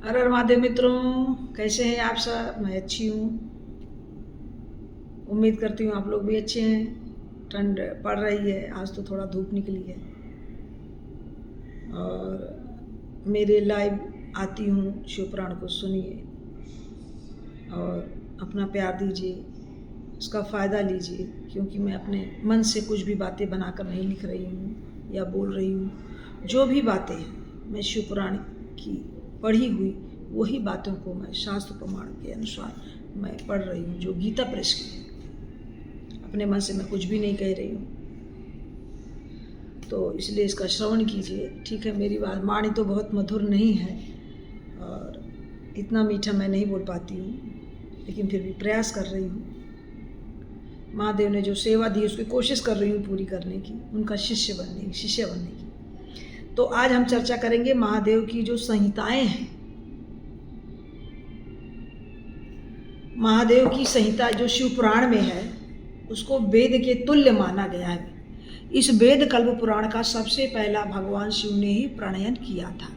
हर हर महादेव मित्रों, कैसे हैं आप सब। मैं अच्छी हूँ। उम्मीद करती हूँ आप लोग भी अच्छे हैं। ठंड पड़ रही है, आज तो थोड़ा धूप निकली है और मेरे लाइव आती हूँ। शिव पुराण को सुनिए और अपना प्यार दीजिए, उसका फ़ायदा लीजिए, क्योंकि मैं अपने मन से कुछ भी बातें बनाकर नहीं लिख रही हूँ या बोल रही हूँ। जो भी बातें हैं मैं शिव पुराण की पढ़ी हुई वही बातों को मैं शास्त्र प्रमाण के अनुसार मैं पढ़ रही हूँ, जो गीता प्रेस की है। अपने मन से मैं कुछ भी नहीं कह रही हूँ, तो इसलिए इसका श्रवण कीजिए। ठीक है, मेरी वाणी तो बहुत मधुर नहीं है और इतना मीठा मैं नहीं बोल पाती हूँ, लेकिन फिर भी प्रयास कर रही हूँ। महादेव ने जो सेवा दी उसकी कोशिश कर रही हूँ पूरी करने की, उनका शिष्य बनने की। तो आज हम चर्चा करेंगे महादेव की जो संहिताएं हैं। महादेव की संहिता जो शिव पुराण में है उसको वेद के तुल्य माना गया है। इस वेद कल्प पुराण का सबसे पहला भगवान शिव ने ही प्रणयन किया था।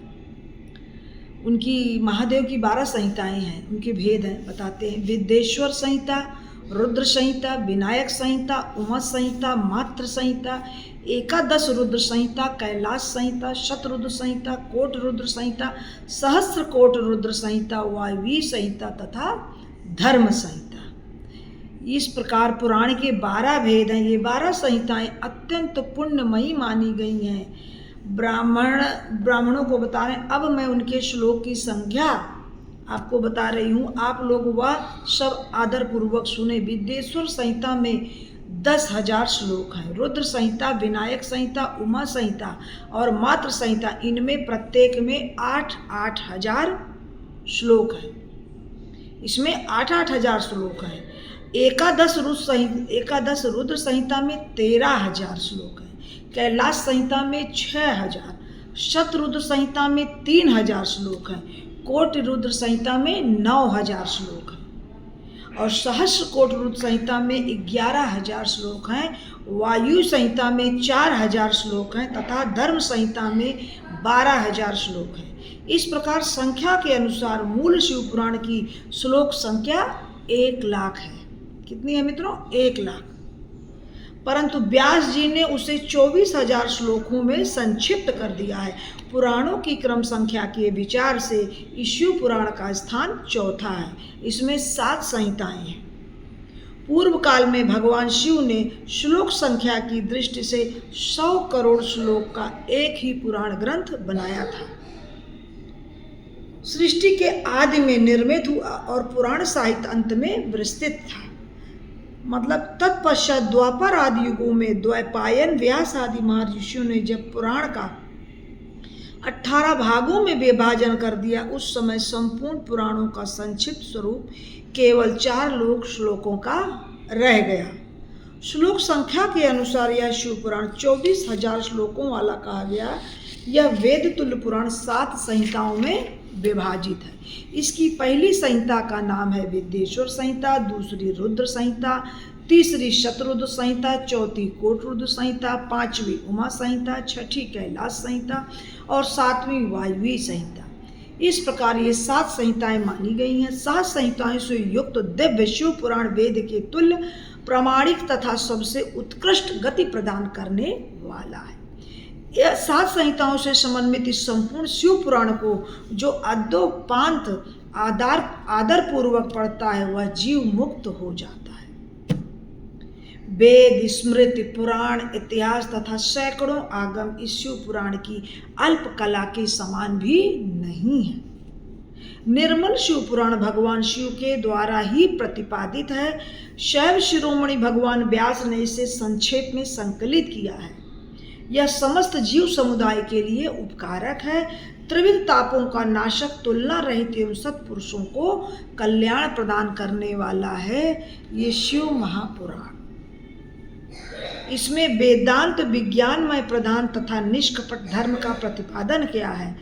उनकी महादेव की 12 संहिताएं हैं, उनके भेद हैं, बताते हैं। विद्येश्वर संहिता, रुद्र संहिता, विनायक संहिता, उमा संहिता, मात्र संहिता, एकादश रुद्र संहिता, कैलाश संहिता, शतरुद्र संहिता, कोट रुद्र संहिता, सहस्त्र कोट रुद्र संहिता, वायवी संहिता तथा धर्म संहिता। इस प्रकार पुराण के 12 भेद हैं। ये 12 संहिताएं अत्यंत पुण्यमयी मानी गई हैं। ब्राह्मणों को बता रहे हैं। अब मैं उनके श्लोक की संख्या आपको बता रही हूँ, आप लोग वह सब आदर पूर्वक सुने। विद्येश्वर संहिता में 10,000 श्लोक हैं। रुद्र संहिता, विनायक संहिता, उमा संहिता और मात्र संहिता, इनमें प्रत्येक में 8-8 हजार श्लोक हैं। इसमें 8-8 हजार श्लोक हैं। एकादश रुद्र संहिता में 13,000 श्लोक हैं। कैलाश संहिता में 6,000, शतरुद्र संहिता में 3,000 श्लोक हैं, कोट रुद्र संहिता में 9,000 श्लोक हैं और सहस्र कोट रुद्र संहिता में 11,000 श्लोक हैं। वायु संहिता में 4,000 श्लोक हैं तथा धर्म संहिता में 12,000 श्लोक हैं। इस प्रकार संख्या के अनुसार मूल शिव पुराण की श्लोक संख्या 1,00,000 है। कितनी है मित्रों? 1,00,000। परंतु व्यास जी ने उसे 24,000 श्लोकों में संक्षिप्त कर दिया है। पुराणों की क्रम संख्या के विचार से शिव पुराण का स्थान चौथा है। इसमें 7 संहिताएं हैं। पूर्व काल में भगवान शिव ने श्लोक संख्या की दृष्टि से 100 करोड़ श्लोक का एक ही पुराण ग्रंथ बनाया था। सृष्टि के आदि में निर्मित हुआ और पुराण साहित्य अंत में विस्तृत था। मतलब तत्पश्चात द्वापर आदि युगों में द्वैपायन, व्यास आदि महर्षियों ने जब पुराण का 18 भागों में विभाजन कर दिया, उस समय संपूर्ण पुराणों का संक्षिप्त स्वरूप केवल 4 श्लोकों का रह गया। श्लोक संख्या के अनुसार यह शिव पुराण 24,000 श्लोकों वाला कहा गया। यह वेद तुल्य पुराण 7 संहिताओं में विभाजित है। इसकी पहली संहिता का नाम है विद्येश्वर संहिता, दूसरी रुद्र संहिता, तीसरी शतरुद्र संहिता, चौथी कोट रुद्र संहिता, 5वीं उमा संहिता, 6ठी कैलाश संहिता और 7वीं वायवी संहिता। इस प्रकार ये 7 संहिताएं मानी गई हैं। 7 संहिताएं से युक्त दिव्य शिव पुराण वेद के तुल्य, प्रामाणिक तथा सबसे उत्कृष्ट गति प्रदान करने वाला है। यह 7 संहिताओं से समन्वित इस संपूर्ण शिव पुराण को जो अद्योपांत आदर पूर्वक पढ़ता है वह जीव मुक्त हो जाता है। वेद, स्मृति, पुराण, इतिहास तथा सैकड़ों आगम इस शिव पुराण की अल्प कला के समान भी नहीं है। निर्मल शिव पुराण भगवान शिव के द्वारा ही प्रतिपादित है। शैव शिरोमणि भगवान व्यास ने इसे संक्षेप में संकलित किया है। यह समस्त जीव समुदाय के लिए उपकारक है। त्रिविध तापों का नाशक, तुलना रहित एवं सत्पुरुषों को कल्याण प्रदान करने वाला है ये शिव महापुराण। इसमें वेदांत विज्ञानमय प्रधान तथा निष्कपट धर्म का प्रतिपादन किया है।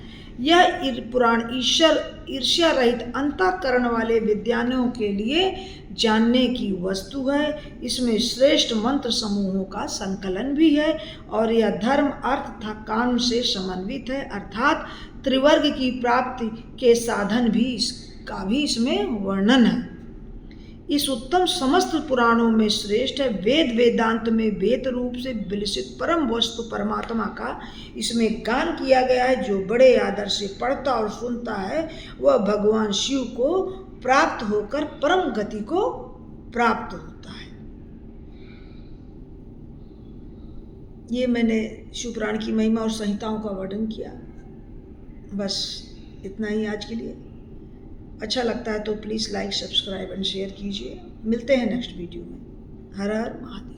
पुराण ईर्ष्या रहित अंतःकरण वाले विद्वानों के लिए जानने की वस्तु है। इसमें श्रेष्ठ मंत्र समूहों का संकलन भी है और यह धर्म, अर्थ तथा कानून से समन्वित है, अर्थात त्रिवर्ग की प्राप्ति के साधन भी इसका भी इसमें वर्णन है। इस उत्तम समस्त पुराणों में श्रेष्ठ है। वेदांत में वेद रूप से विलसित परम वस्तु परमात्मा का इसमें गान किया गया है। जो बड़े आदर से पढ़ता और सुनता है वह भगवान शिव को प्राप्त होकर परम गति को प्राप्त होता है। ये मैंने शिवपुराण की महिमा और संहिताओं का वर्णन किया। बस इतना ही आज के लिए। अच्छा लगता है तो please like, subscribe and share कीजिए। मिलते हैं नेक्स्ट वीडियो में। हर हर महादेव।